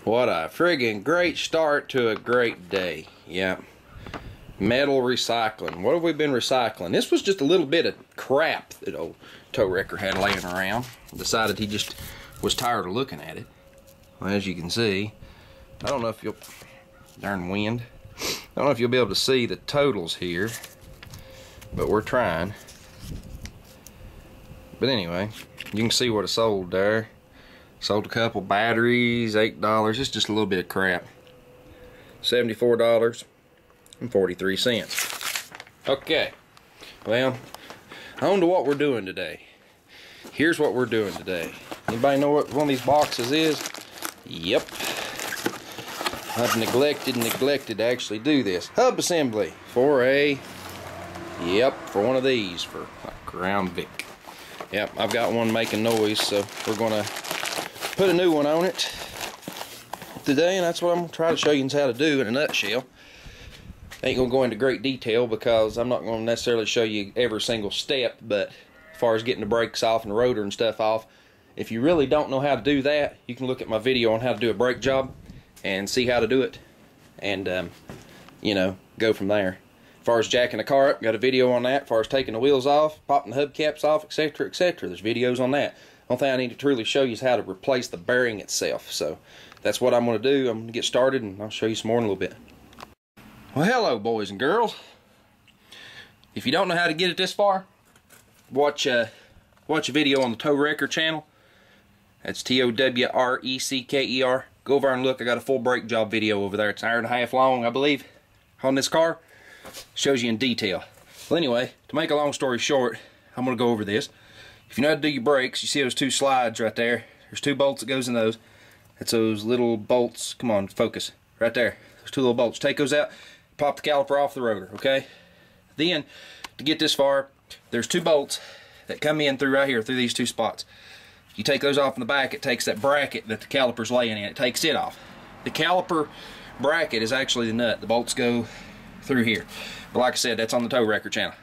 What a friggin' great start to a great day. Yeah. Metal recycling. What have we been recycling? This was just a little bit of crap that old tow wrecker had laying around. Decided he just was tired of looking at it. Well, as you can see, I don't know if you'll... Darn wind. I don't know if you'll be able to see the totals here, but we're trying. But anyway, you can see what it sold there. Sold a couple batteries, $8. It's just a little bit of crap. $74.43. Okay. Well, on to what we're doing today. Here's what we're doing today. Anybody know what one of these boxes is? Yep. I've neglected to actually do this. Hub assembly for a, for one of these for a Crown Vic. Yep, I've got one making noise, so we're gonna put a new one on it today, and that's what I'm gonna try to show you how to do in a nutshell. Ain't gonna go into great detail because I'm not gonna necessarily show you every single step, but as far as getting the brakes off and the rotor and stuff off, if you really don't know how to do that, you can look at my video on how to do a brake job and see how to do it, and you know, go from there. As far as jacking the car up, got a video on that. As far as taking the wheels off, popping the hubcaps off, etc., etc., there's videos on that. One thing I need to truly show you is how to replace the bearing itself. So that's what I'm going to do. I'm going to get started, and I'll show you some more in a little bit. Well, hello, boys and girls. If you don't know how to get it this far, watch a video on the Tow Wrecker channel. That's TOWRECKER. Go over and look. I got a full brake job video over there. It's an hour and a half long, I believe, on this car. Shows you in detail. Well, anyway, to make a long story short, I'm going to go over this. If you know how to do your brakes, you see those two slides right there. There's two bolts that goes in those. That's those little bolts. Come on, focus. Right there. Those two little bolts. Take those out. Pop the caliper off the rotor, okay? Then, to get this far, there's two bolts that come in through right here, through these two spots. You take those off in the back, it takes that bracket that the caliper's laying in. It takes it off. The caliper bracket is actually the nut. The bolts go through here. But like I said, that's on the Tow Wrecker channel.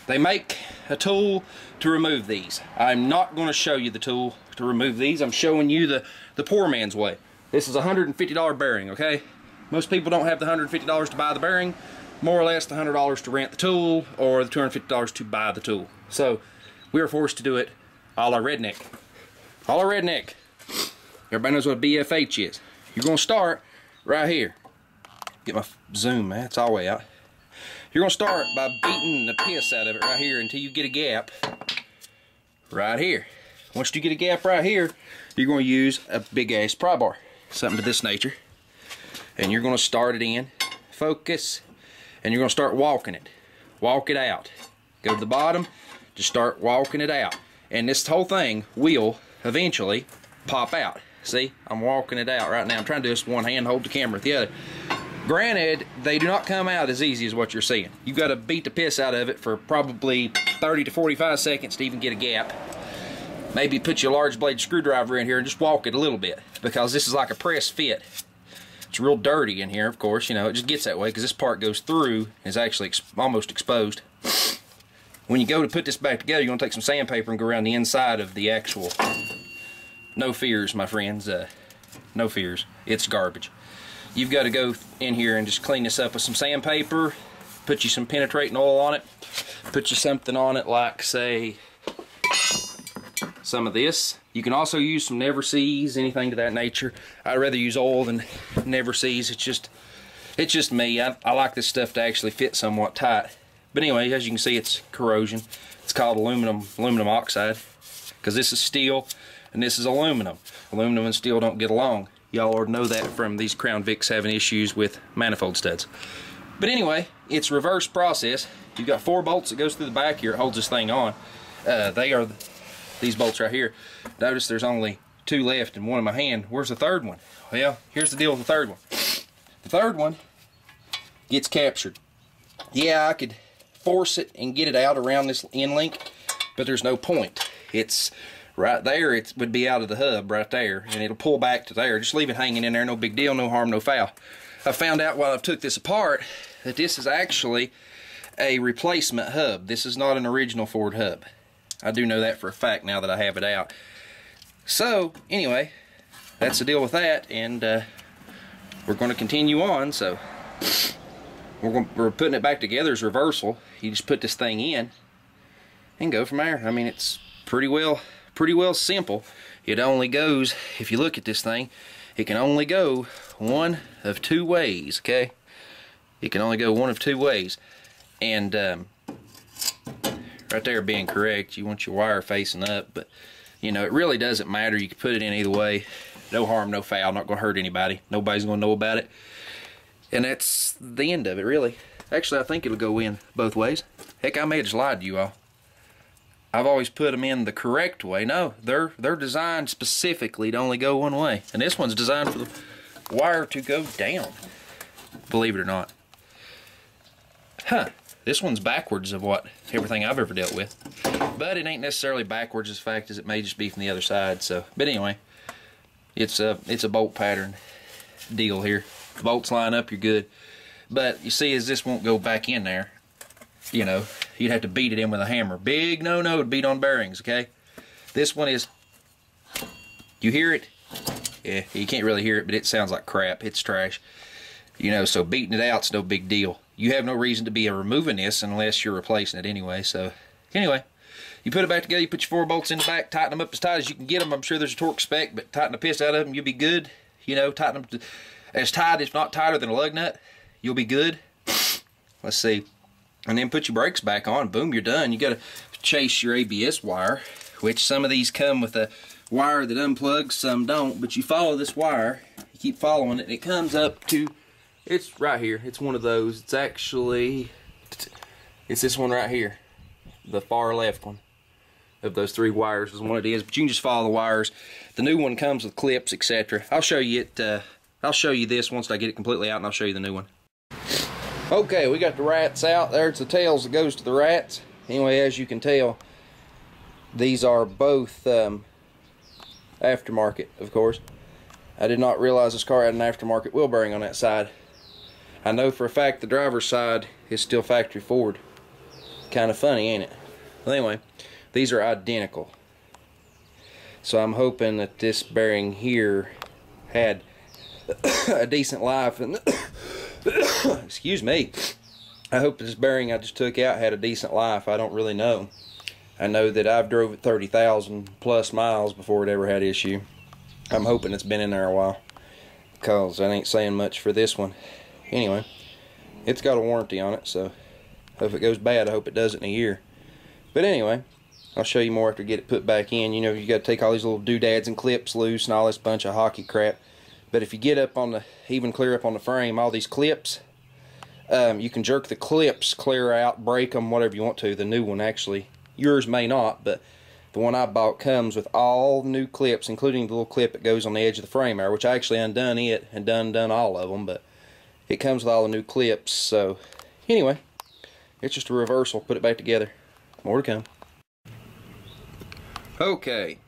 They make a tool to remove these. I'm not going to show you the tool to remove these. I'm showing you the poor man's way. This is a $150 bearing, okay? Most people don't have the $150 to buy the bearing. More or less the $100 to rent the tool, or the $250 to buy the tool. So we are forced to do it a la redneck. A la redneck. Everybody knows what a BFH is. You're going to start right here. Get my zoom, man. It's all the way out. You're going to start by beating the piss out of it right here until you get a gap right here. Once you get a gap right here, you're going to use a big ass pry bar, something to this nature, and you're going to start it in, focus, and you're going to start walking it. Walk it out. Go to the bottom, just start walking it out. And this whole thing will eventually pop out. See, I'm walking it out right now. I'm trying to do this with one hand, hold the camera with the other. Granted, they do not come out as easy as what you're seeing. You've got to beat the piss out of it for probably 30 to 45 seconds to even get a gap. Maybe put your large blade screwdriver in here and just walk it a little bit, because this is like a press fit. It's real dirty in here, of course. You know, it just gets that way because this part goes through, is actually almost exposed. When you go to put this back together, you're going to take some sandpaper and go around the inside of the actual... No fears, my friends. No fears. It's garbage. You've got to go in here and just clean this up with some sandpaper, put you some penetrating oil on it, put you something on it like, say, some of this. You can also use some Never Seas, anything to that nature. I'd rather use oil than Never Seas. It's just me. I like this stuff to actually fit somewhat tight. But anyway, as you can see, it's corrosion. It's called aluminum oxide, because this is steel and this is aluminum. Aluminum and steel don't get along. Y'all already know that from these Crown Vics having issues with manifold studs. But anyway, it's reverse process. You've got 4 bolts that goes through the back here. It holds this thing on. They are these bolts right here. Notice there's only 2 left and one in my hand. Where's the third one? Well, here's the deal with the third one. The third one gets captured. Yeah, I could force it and get it out around this end link, but there's no point. It's right there. It would be out of the hub right there, and it'll pull back to there. Just leave it hanging in there. No big deal. No harm, no foul. I found out while I've took this apart that this is actually a replacement hub. This is not an original Ford hub. I do know that for a fact now that I have it out. So anyway, that's the deal with that, and we're going to continue on. So we're putting it back together as reversal. You just put this thing in and go from there. I mean, it's pretty well simple. It only goes, if you look at this thing, it can only go one of two ways, okay? It can only go one of two ways. And right there being correct, you want your wire facing up, but you know, it really doesn't matter. You can put it in either way. No harm, no foul. Not going to hurt anybody. Nobody's going to know about it. And that's the end of it, really. Actually, I think it'll go in both ways. Heck, I may have just lied to you all. I've always put them in the correct way. No, they're designed specifically to only go one way. And this one's designed for the wire to go down. Believe it or not. Huh. This one's backwards of what everything I've ever dealt with. But it ain't necessarily backwards as fact as it may just be from the other side. So, but anyway, it's a bolt pattern deal here. Bolts line up, you're good. But you see, as this won't go back in there, you know, you'd have to beat it in with a hammer. Big no-no to beat on bearings, okay? This one is, you hear it? Yeah, you can't really hear it, but it sounds like crap. It's trash. You know, so beating it out's no big deal. You have no reason to be removing this unless you're replacing it anyway. So, anyway, you put it back together, you put your 4 bolts in the back, tighten them up as tight as you can get them. I'm sure there's a torque spec, but tighten the piss out of them, you'll be good. You know, tighten them to, as tight, if not tighter than a lug nut, you'll be good. Let's see. And then put your brakes back on, boom, you're done. You got to chase your ABS wire, which some of these come with a wire that unplugs, some don't, but you follow this wire, you keep following it, and it comes up to, it's right here. It's one of those. It's actually, it's this one right here, the far left one of those 3 wires is one it is, but you can just follow the wires. The new one comes with clips, etc. I'll show you it, I'll show you this once I get it completely out, and I'll show you the new one. Okay, we got the rats out. There's the tails that goes to the rats. Anyway, as you can tell, these are both aftermarket, of course. I did not realize this car had an aftermarket wheel bearing on that side. I know for a fact the driver's side is still factory forward. Kind of funny, ain't it? Well, anyway, these are identical. So I'm hoping that this bearing here had a decent life, and excuse me, I hope this bearing I just took out had a decent life. I don't really know. I know that I've drove it 30,000 plus miles before it ever had issue. I'm hoping it's been in there a while, because I ain't saying much for this one. Anyway, it's got a warranty on it, so if it goes bad, I hope it does it in a year. But anyway, I'll show you more after I get it put back in. You know, you got to take all these little doodads and clips loose and all this bunch of hockey crap. But if you get up on the, even clear up on the frame, all these clips, you can jerk the clips clear out, break them, whatever you want to. The new one actually, yours may not, but the one I bought comes with all new clips, including the little clip that goes on the edge of the frame there, which I actually undone it and done all of them, but it comes with all the new clips. So anyway, it's just a reversal. Put it back together. More to come. Okay,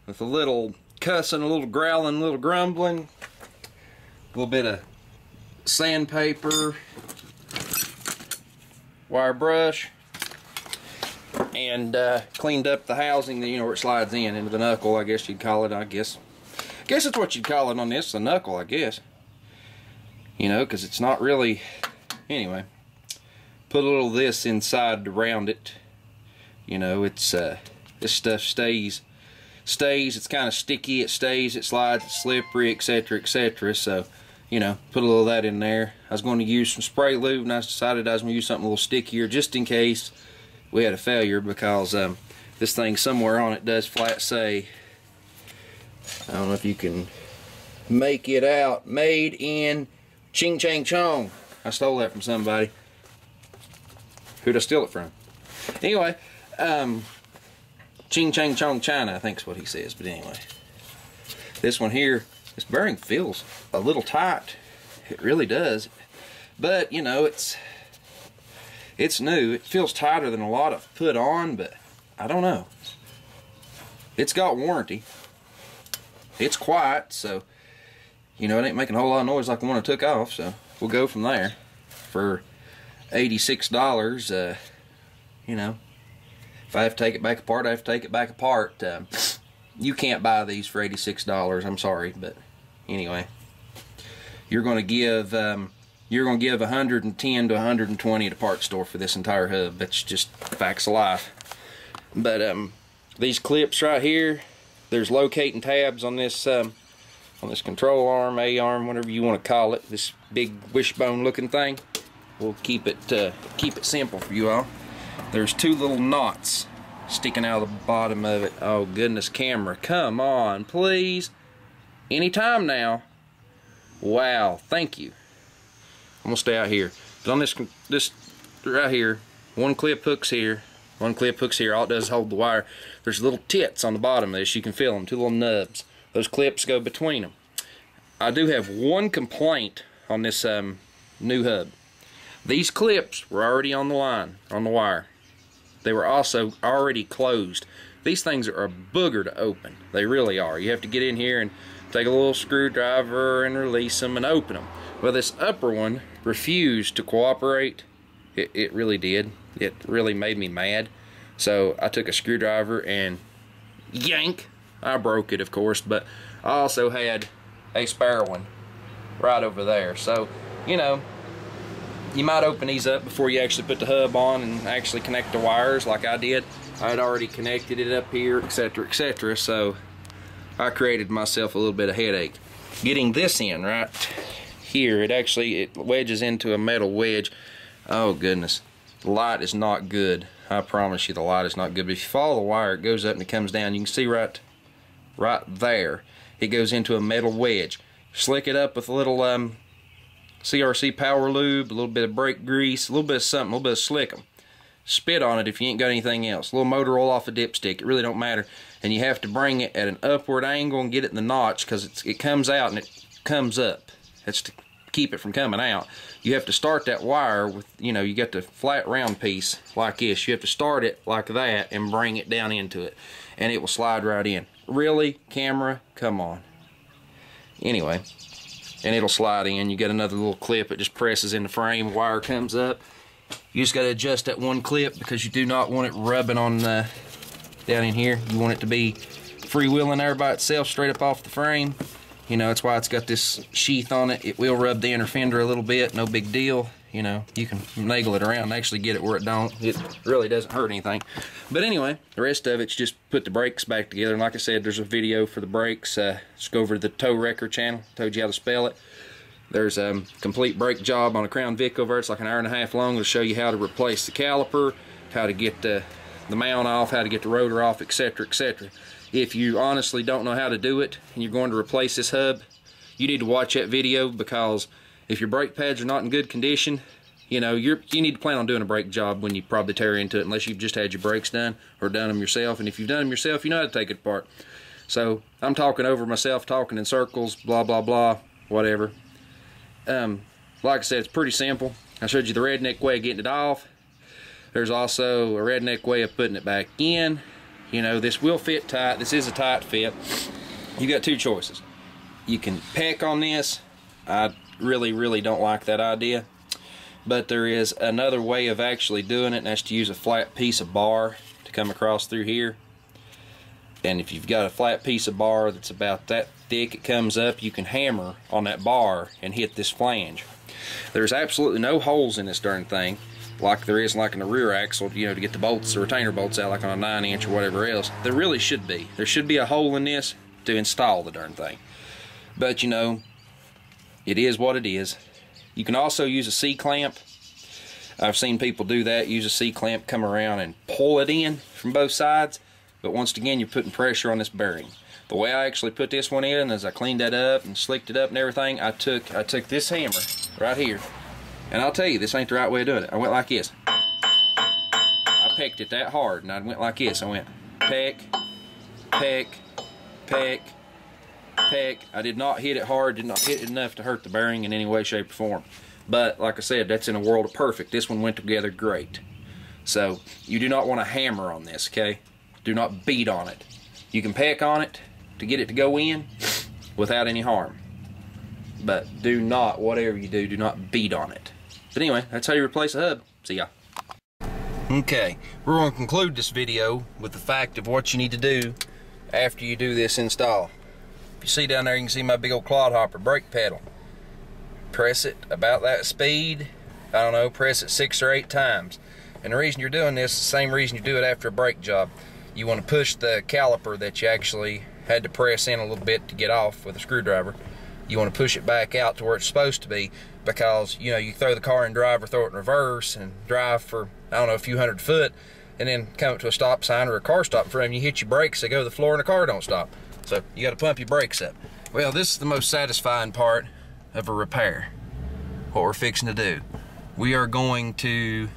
with a little cussing, a little growling, a little grumbling, a little bit of sandpaper, wire brush, and cleaned up the housing, you know, where it slides in into the knuckle, I guess you'd call it. I guess that's what you'd call it on this, the knuckle, I guess. You know, because it's not really, anyway. Put a little of this inside around it. You know, it's this stuff stays. It's kind of sticky. It stays. It slides. It's slippery, etc., etc. So, you know, put a little of that in there. I was going to use some spray lube, and I decided I was going to use something a little stickier just in case we had a failure, because this thing somewhere on it does flat say, I don't know if you can make it out, made in Ching Chang Chong. I stole that from somebody. Who'd I steal it from? Anyway, Ching Chang Chong China, I think is what he says. But anyway, this one here, this bearing feels a little tight. It really does. But you know, it's new. It feels tighter than a lot I've put on, but I don't know. It's got warranty. It's quiet, so you know, it ain't making a whole lot of noise like the one I took off. So we'll go from there for $86. You know, if I have to take it back apart, I have to take it back apart. you can't buy these for $86. I'm sorry, but anyway, you're going to give 110 to 120 at a parts store for this entire hub. That's just facts of life. But these clips right here, there's locating tabs on this control arm, A-arm, whatever you want to call it. This big wishbone looking thing. We'll keep it simple for you all. There's two little knots sticking out of the bottom of it. Oh goodness, camera, come on, please. Anytime now. Wow, thank you. I'm gonna stay out here. But on this right here, one clip hooks here, one clip hooks here. All it does is hold the wire. There's little tits on the bottom of this. You can feel them, two little nubs. Those clips go between them. I do have one complaint on this new hub. These clips were already on the line, on the wire. They were also already closed. These things are a booger to open. They really are. You have to get in here and take a little screwdriver and release them and open them. Well, this upper one refused to cooperate. It really did. It really made me mad. So I took a screwdriver and yank. I broke it, of course, but I also had a spare one right over there. So, you know, you might open these up before you actually put the hub on and actually connect the wires like I did. I had already connected it up here, etc., etc. So I created myself a little bit of headache. Getting this in right here, it wedges into a metal wedge. Oh goodness, the light is not good. I promise you the light is not good. But if you follow the wire, it goes up and it comes down. You can see right there, it goes into a metal wedge. Slick it up with a little CRC power lube, a little bit of brake grease, a little bit of something, a little bit of slickum. Spit on it if you ain't got anything else. A little motor oil off a dipstick. It really don't matter. And you have to bring it at an upward angle and get it in the notch, because it comes out and it comes up. That's to keep it from coming out. You have to start that wire with, you know, you got the flat round piece like this. You have to start it like that and bring it down into it, and it will slide right in. Really, camera? Come on. Anyway, and it'll slide in. You get another little clip. It just presses in the frame. Wire comes up. You just got to adjust that one clip because you do not want it rubbing on down in here. You want it to be freewheeling there by itself, straight up off the frame. You know, that's why it's got this sheath on it. It will rub the inner fender a little bit, no big deal. You know, you can naggle it around and actually get it where it don't. It really doesn't hurt anything. But anyway, the rest of it's just put the brakes back together. And like I said, there's a video for the brakes. Just go over to the Tow Wrecker channel. Told you how to spell it. There's a complete brake job on a Crown Vic over there. It's like an hour-and-a-half long. It'll show you how to replace the caliper, how to get the mount off, how to get the rotor off, etc., etc. If you honestly don't know how to do it and you're going to replace this hub, you need to watch that video, because if your brake pads are not in good condition, you know, you need to plan on doing a brake job when you probably tear into it, unless you've just had your brakes done or done them yourself. And if you've done them yourself, you know how to take it apart. So I'm talking over myself, talking in circles, blah, blah, blah, whatever. Like I said, it's pretty simple. I showed you the redneck way of getting it off. There's also a redneck way of putting it back in. You know, this will fit tight. This is a tight fit. You got two choices. You can peck on this. I really don't like that idea. But there is another way of actually doing it, and that's to use a flat piece of bar to come across through here. And if you've got a flat piece of bar that's about that thick, it comes up, you can hammer on that bar and hit this flange. There's absolutely no holes in this darn thing, like there is like in the rear axle, you know, to get the bolts, the retainer bolts out, like on a 9-inch or whatever else. There really should be. There should be a hole in this to install the darn thing. But you know, it is what it is. You can also use a C-clamp. I've seen people do that, use a C-clamp, come around and pull it in from both sides. But once again, you're putting pressure on this bearing. The way I actually put this one in is I cleaned that up and slicked it up and everything. I took this hammer right here, and I'll tell you, this ain't the right way of doing it. I went like this. I pecked it that hard, and I went like this. I went peck, peck, peck, peck. I did not hit it hard, did not hit it enough to hurt the bearing in any way, shape, or form. But like I said, that's in a world of perfect. This one went together great. So you do not want to hammer on this, okay? Do not beat on it. You can peck on it to get it to go in without any harm. But do not, whatever you do, do not beat on it. But anyway, that's how you replace a hub. See ya. Okay, we're going to conclude this video with the fact of what you need to do after you do this install. If you see down there, you can see my big old clodhopper brake pedal. Press it about that speed. I don't know, press it 6 or 8 times. And the reason you're doing this is the same reason you do it after a brake job. You want to push the caliper that you actually had to press in a little bit to get off with a screwdriver. You want to push it back out to where it's supposed to be, because you know, you throw the car in drive or throw it in reverse and drive for, I don't know, a few hundred foot, and then come up to a stop sign or a car stop in front of you, you hit your brakes, they go to the floor and the car don't stop. So you got to pump your brakes up. Well, this is the most satisfying part of a repair, what we're fixing to do. We are going to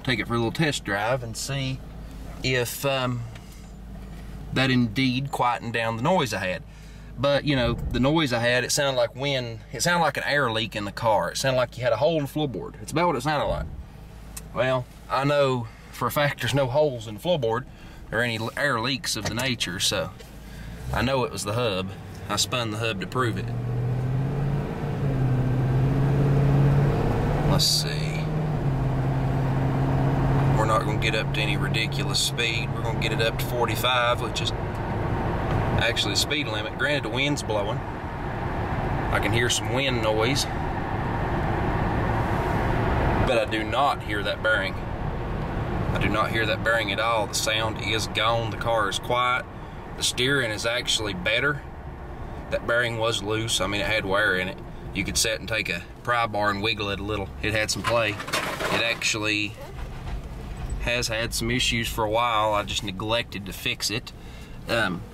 take it for a little test drive and see if that indeed quietened down the noise I had. But you know, the noise I had, it sounded like wind. It sounded like an air leak in the car. It sounded like you had a hole in the floorboard. It's about what it sounded like. Well, I know for a fact there's no holes in the floorboard or any air leaks of the nature, so I know it was the hub. I spun the hub to prove it. Let's see. We're not going to get up to any ridiculous speed. We're going to get it up to 45, which is actually the speed limit. Granted, the wind's blowing. I can hear some wind noise, but I do not hear that bearing. I do not hear that bearing at all. The sound is gone. The car is quiet. The steering is actually better. That bearing was loose. I mean, it had wear in it. You could set and take a pry bar and wiggle it a little. It had some play. It actually has had some issues for a while. I just neglected to fix it.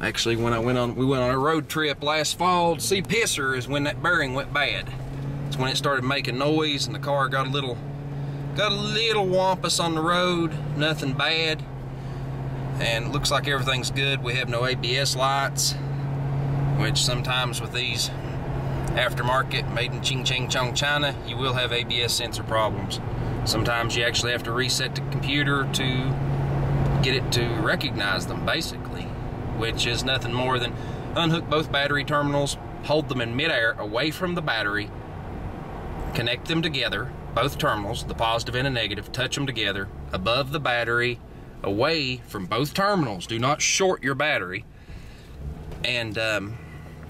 Actually, when we went on a road trip last fall to see Pisser, is when that bearing went bad. It's when it started making noise and the car got a little wampus on the road. Nothing bad. And it looks like everything's good. We have no ABS lights, which sometimes with these aftermarket made in Ching Ching Chong China, you will have ABS sensor problems. Sometimes you actually have to reset the computer to get it to recognize them, basically, which is nothing more than unhook both battery terminals, hold them in midair away from the battery, connect them together, both terminals, the positive and the negative, touch them together above the battery, away from both terminals. Do not short your battery, and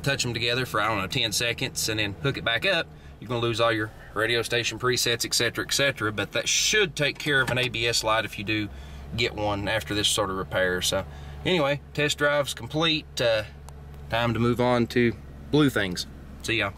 touch them together for, I don't know, 10 seconds, and then hook it back up. You're going to lose all your radio station presets, etc., etc., but that should take care of an ABS light if you do get one after this sort of repair. So anyway, test drive's complete. Time to move on to blue things. See y'all.